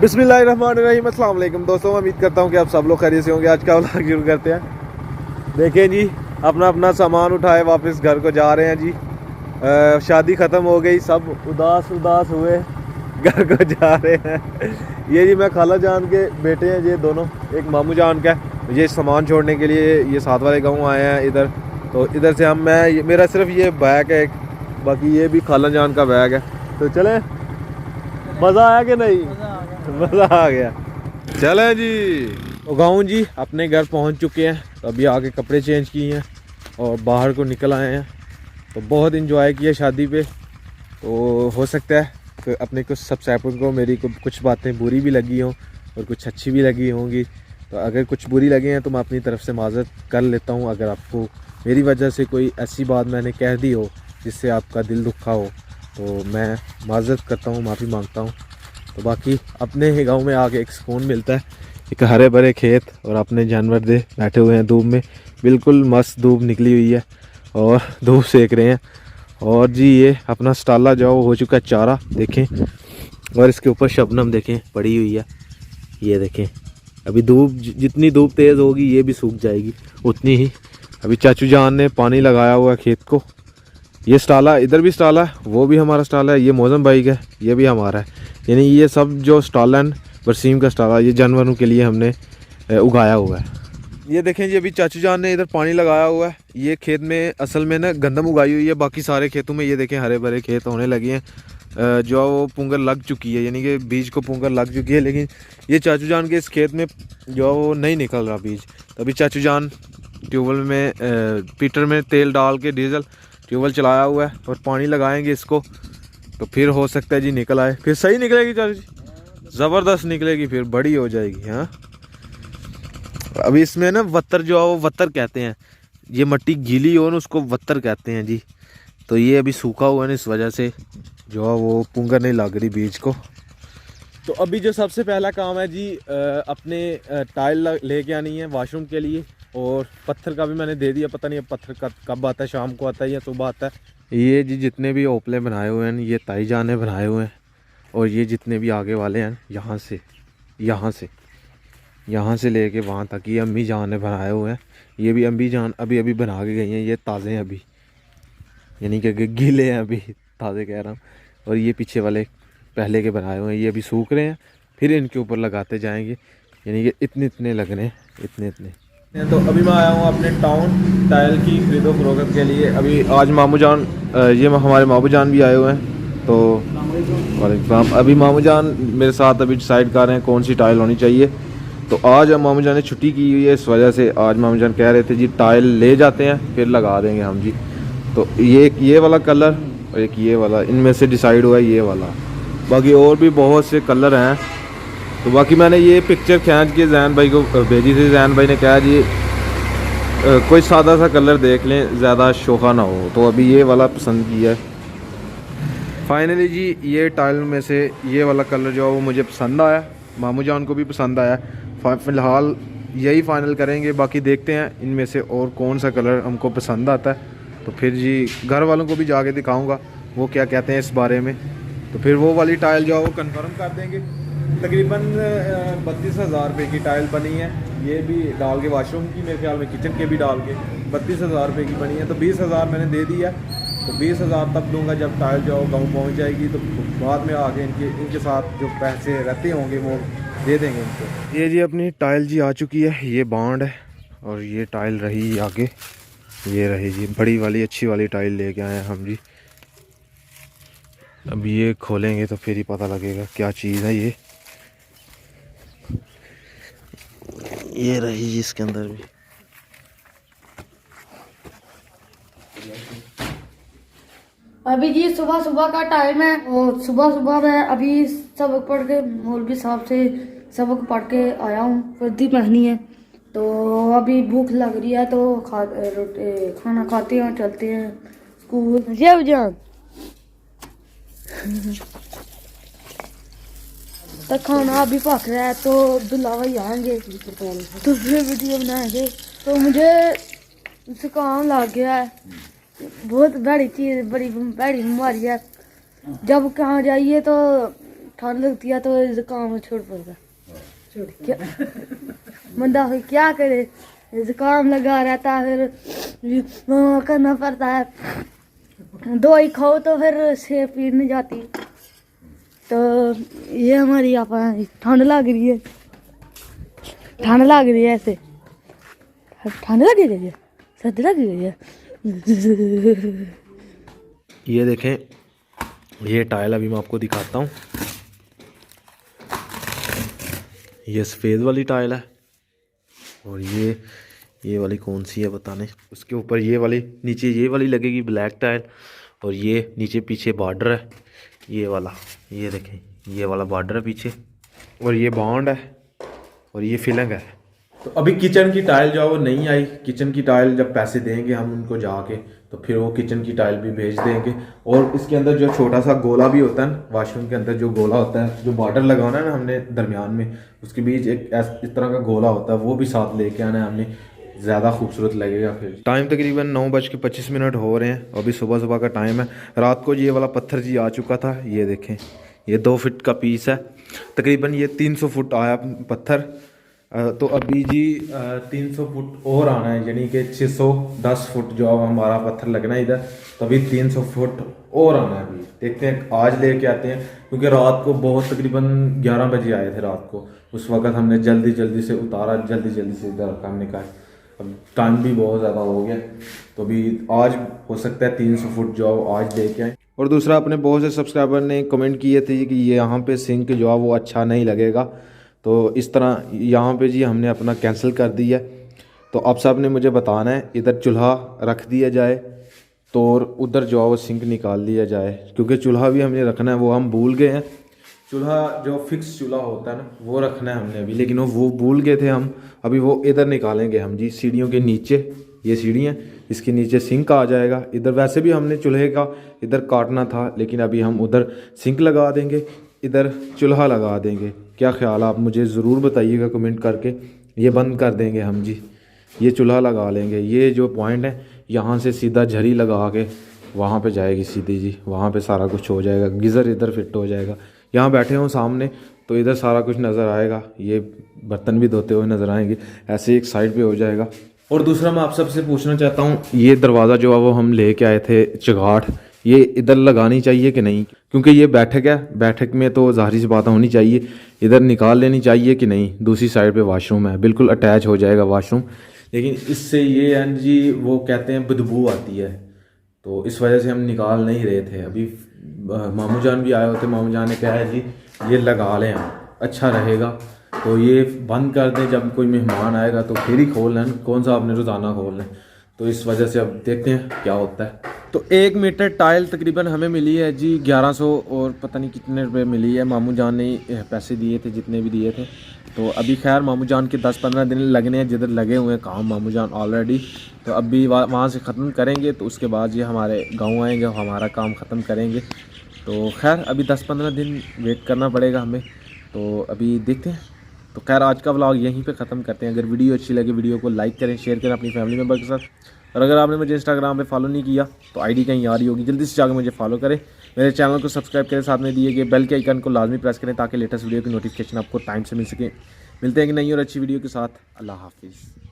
बिस्मिल्लाहिर्रहमानिर्रहीम, अस्सलाम वालेकुम दोस्तों। उम्मीद करता हूँ कि आप सब लोग खैरियत से होंगे। आज का व्लॉग शुरू करते हैं। देखें जी, अपना अपना सामान उठाए वापस घर को जा रहे हैं जी। शादी ख़त्म हो गई, सब उदास हुए घर को जा रहे हैं। ये जी मैं खाला जान के बेटे हैं, ये दोनों, एक मामू जान का। ये सामान छोड़ने के लिए ये साथ वाले गाँव आए हैं इधर। तो इधर से मेरा सिर्फ ये बैग है एक, बाकी ये भी खाला जान का बैग है। तो चले, मज़ा आया कि नहीं? मज़ा आ गया। चलें जी। तो गाँव जी अपने घर पहुंच चुके हैं। तो अभी आके कपड़े चेंज किए हैं और बाहर को निकल आए हैं। तो बहुत इन्जॉय किया शादी पे। तो हो सकता है कि अपने कुछ सब्सक्राइबर को मेरी कुछ बातें बुरी भी लगी हों और कुछ अच्छी भी लगी होंगी। तो अगर कुछ बुरी लगी हैं तो मैं अपनी तरफ से माज़रत कर लेता हूँ। अगर आपको मेरी वजह से कोई ऐसी बात मैंने कह दी हो जिससे आपका दिल दुखा हो तो मैं माज़रत करता हूँ, माफ़ी मांगता हूँ। तो बाकी अपने ही गांव में आके एक सुकून मिलता है, एक हरे भरे खेत और अपने जानवर दे बैठे हुए हैं धूप में। बिल्कुल मस्त धूप निकली हुई है और धूप सेक रहे हैं। और जी ये अपना स्टाला जो हो चुका है चारा देखें, और इसके ऊपर शबनम देखें पड़ी हुई है। ये देखें, अभी धूप जितनी धूप तेज़ होगी ये भी सूख जाएगी उतनी ही। अभी चाचू जान ने पानी लगाया हुआ है खेत को। ये स्टाला, इधर भी स्टाला है, वो भी हमारा स्टाला है। ये मौजम भाई का, ये भी हमारा है। यानी ये सब जो स्टाला है, बरसीम का स्टाला, ये जानवरों के लिए हमने उगाया हुआ है। ये देखें जी, अभी चाचू जान ने इधर पानी लगाया हुआ है। ये खेत में असल में ना गंदम उगाई हुई है। बाकी सारे खेतों में ये देखें हरे भरे खेत होने लगे हैं। जो वो पुंगर लग चुकी है, यानी कि बीज को पुंगर लग चुकी है। लेकिन ये चाचू जान के इस खेत में जो वो नहीं निकल रहा बीज। तो अभी चाचू जान ट्यूबवेल में पीटर में तेल डाल के डीजल ट्यूबवेल चलाया हुआ है और पानी लगाएंगे इसको। तो फिर हो सकता है जी निकल आए, फिर सही निकलेगी चाचू जी, ज़बरदस्त निकलेगी, फिर बड़ी हो जाएगी। हाँ, अभी इसमें ना वत्तर जो है वो वत्तर कहते हैं। ये मिट्टी गीली हो ना उसको वत्तर कहते हैं जी। तो ये अभी सूखा हुआ है ना, इस वजह से जो है वो पुंगर नहीं लग रही बीज को। तो अभी जो सबसे पहला काम है जी, अपने टाइल लेके आनी है वाशरूम के लिए। और पत्थर का भी मैंने दे दिया, पता नहीं अब पत्थर कब आता है, शाम को आता है या सुबह आता है। ये जी जितने भी ओपले बनाए हुए हैं ये ताई जान ने बनाए हुए हैं। और ये जितने भी आगे वाले हैं यहाँ से लेके वहाँ तक ये अम्मी जान ने बनाए हुए हैं। ये भी अम्मी जान अभी बना के गई हैं। ये ताज़े हैं अभी, यानी कि गीले हैं अभी, ताज़े कह रहा हूँ। और ये पीछे वाले पहले के बनाए हुए हैं, ये अभी सूख रहे हैं, फिर इनके ऊपर लगाते जाएंगे। यानी कि इतने लगने हैं, इतने। तो अभी मैं आया हूँ अपने टाउन टाइल की खरीदो फरोख्त के लिए। अभी आज मामू जान, ये हमारे मामू जान भी आए हुए हैं। तो वालेकुम, अभी मामू जान मेरे साथ अभी डिसाइड कर रहे हैं कौन सी टाइल होनी चाहिए। तो आज मामू जान ने छुट्टी की हुई है, इस वजह से आज मामू जान कह रहे थे जी टाइल ले जाते हैं फिर लगा देंगे हम जी। तो ये वाला कलर और एक ये वाला, इनमें से डिसाइड हुआ है ये वाला। बाकी और भी बहुत से कलर हैं। तो बाकी मैंने ये पिक्चर खींच के जैन भाई को भेजी थी। जैन भाई ने कहा जी कोई सादा सा कलर देख लें, ज़्यादा शोखा ना हो। तो अभी ये वाला पसंद किया है। फाइनली जी ये टाइल में से ये वाला कलर जो है वो मुझे पसंद आया, मामू जान को भी पसंद आया। फ़िलहाल यही फ़ाइनल करेंगे, बाकी देखते हैं इनमें से और कौन सा कलर हमको पसंद आता है। तो फिर जी घर वालों को भी जाके दिखाऊंगा वो क्या कहते हैं इस बारे में। तो फिर वो वाली टाइल जो है वो कंफर्म कर देंगे। तकरीबन 32,000 रुपये की टाइल बनी है। ये भी डाल के वाशरूम की, मेरे ख्याल में किचन के भी डाल के 32,000 रुपये की बनी है। तो 20,000 मैंने दे दिया। तो 20,000 तब दूंगा जब टाइल जो गाँव पहुँच जाएगी। तो बाद में आके इनके साथ जो पैसे रहते होंगे वो दे देंगे इनको। ये जी अपनी टाइल जी आ चुकी है, ये बॉन्ड है और ये टाइल रही आगे, ये रही जी बड़ी वाली अच्छी वाली टाइल लेके आए हैं हम जी। अब ये खोलेंगे तो फिर ही पता लगेगा क्या चीज़ है ये रही जी इसके अंदर भी। अभी जी सुबह का टाइम है और सुबह मैं अभी सबक पढ़ के मौलवी साहब से सबक पढ़ के आया हूँ। वर्दी पहनी है तो अभी भूख लग रही है तो खाना खाते हैं, चलते हैं स्कूल। जय जान तो खाना अभी पक रहा है तो दुल्हा भाई आएंगे तो फिर वीडियो बनाएंगे। तो मुझे जुकाम लग गया है, बहुत बड़ी चीज़, बड़ी बीमारी है। जब कहाँ जाइए तो ठंड लगती है तो जुकाम छोड़ पड़ता क्या बंदा फिर क्या करे, जुकाम लगा रहता है फिर करना पड़ता है, दवाई खाओ तो फिर से पीड़ नहीं जाती। तो ये हमारी आप ठंड लग रही है, ठंड लग रही है, ऐसे ठंड लग रही है, सर्दी लग रही है। ये देखें, ये टाइल अभी मैं आपको दिखाता हूँ। ये सफ़ेद वाली टाइल है और ये वाली कौन सी है बताने। उसके ऊपर ये वाली, नीचे ये वाली लगेगी ब्लैक टाइल, और ये नीचे पीछे बॉर्डर है ये वाला, ये देखें ये वाला बॉर्डर है पीछे, और ये बॉन्ड है और ये फिलिंग है। तो अभी किचन की टाइल जो है वो नहीं आई। किचन की टाइल जब पैसे देंगे हम उनको जाके, तो फिर वो किचन की टाइल भी भेज देंगे। और इसके अंदर जो छोटा सा गोला भी होता है, वॉशरूम के अंदर जो गोला होता है, जो बॉर्डर लगाना है ना हमने दरमियान में, उसके बीच एक इस तरह का गोला होता है, वो भी साथ लेके आना है हमने, ज़्यादा खूबसूरत लगेगा। फिर टाइम तकरीबन 9:25 हो रहे हैं। अभी सुबह सुबह का टाइम है। रात को ये वाला पत्थर जी आ चुका था, ये देखें, ये 2 फीट का पीस है, तकरीबन ये 300 फुट आया पत्थर। तो अभी जी 300 फुट और आना है, यानी कि 610 फुट जो हमारा पत्थर लगना है इधर, तो अभी 300 फुट और आना है। अभी देखते हैं, आज लेके आते हैं, क्योंकि रात को बहुत तकरीबन 11 बजे आए थे रात को, उस वक्त हमने जल्दी से उतारा, जल्दी से इधर रखा हमने कहा। अब टाइम भी बहुत ज़्यादा हो गया, तो अभी आज हो सकता है 300 फुट जो आज लेके आए। और दूसरा, अपने बहुत से सब्सक्राइबर ने कमेंट किए थे कि ये यहाँ पे सिंक जो है वो अच्छा नहीं लगेगा, तो इस तरह यहाँ पे जी हमने अपना कैंसिल कर दिया। तो अब साहब ने मुझे बताना है इधर चूल्हा रख दिया जाए, तो और उधर जो है वो सिंक निकाल दिया जाए, क्योंकि चूल्हा भी हमने रखना है, वो हम भूल गए हैं। चूल्हा जो फिक्स चूल्हा होता है ना, वो रखना है हमने अभी, लेकिन वो भूल गए थे हम। अभी वो इधर निकालेंगे हम जी, सीढ़ियों के नीचे, ये सीढ़ियाँ, इसके नीचे सिंक आ जाएगा। इधर वैसे भी हमने चूल्हे का इधर काटना था, लेकिन अभी हम उधर सिंक लगा देंगे, इधर चूल्हा लगा देंगे। क्या ख्याल है, आप मुझे ज़रूर बताइएगा कमेंट करके। ये बंद कर देंगे हम जी, ये चूल्हा लगा लेंगे। ये जो पॉइंट है, यहाँ से सीधा झरी लगा के वहाँ पे जाएगी सीधी जी, वहाँ पे सारा कुछ हो जाएगा। गीज़र इधर फिट हो जाएगा, यहाँ बैठे हों सामने तो इधर सारा कुछ नज़र आएगा, ये बर्तन भी धोते हुए नज़र आएंगे, ऐसे एक साइड पे हो जाएगा। और दूसरा, मैं आप सबसे पूछना चाहता हूँ, ये दरवाज़ा जो है वो हम लेके आए थे चगाट, ये इधर लगानी चाहिए कि नहीं? क्योंकि ये बैठक है, बैठक में तो ज़ाहिर सी बात होनी चाहिए, इधर निकाल लेनी चाहिए कि नहीं? दूसरी साइड पे वॉशरूम है, बिल्कुल अटैच हो जाएगा वॉशरूम, लेकिन इससे ये है जी, वो कहते हैं बदबू आती है, तो इस वजह से हम निकाल नहीं रहे थे। अभी मामू जान भी आए होते, मामू जान ने कहा है जी ये लगा लें, अच्छा रहेगा, तो ये बंद कर दें, जब कोई मेहमान आएगा तो फिर ही खोल लें, कौन सा आपने रोज़ाना खोल लें। तो इस वजह से अब देखते हैं क्या होता है। तो 1 मीटर टाइल तकरीबन हमें मिली है जी 1100 और पता नहीं कितने रुपए मिली है। मामू जान ने पैसे दिए थे जितने भी दिए थे। तो अभी खैर मामू जान के 10-15 दिन लगने हैं, जिधर लगे हुए हैं काम मामू जान ऑलरेडी। तो अभी वहाँ से ख़त्म करेंगे, तो उसके बाद ये हमारे गाँव आएंगे, हमारा काम ख़त्म करेंगे। तो खैर अभी 10-15 दिन वेट करना पड़ेगा हमें। तो अभी देखते हैं। तो खैर आज का व्लॉग यहीं पे ख़त्म करते हैं। अगर वीडियो अच्छी लगे वीडियो को लाइक करें, शेयर करें अपनी फैमिली मेम्बर के साथ। और अगर आपने मुझे इंस्टाग्राम पे फॉलो नहीं किया तो आईडी कहीं आ रही होगी, जल्दी से जाकर मुझे फॉलो करें, मेरे चैनल को सब्सक्राइब करें, साथ में दिए गए बेल के आइकन को लाजमी प्रेस करें ताकि लेटेस्ट वीडियो की नोटिफिकेशन आपको टाइम से मिल सके। मिलते हैं कि नई और अच्छी वीडियो के साथ। अल्लाह हाफिज़।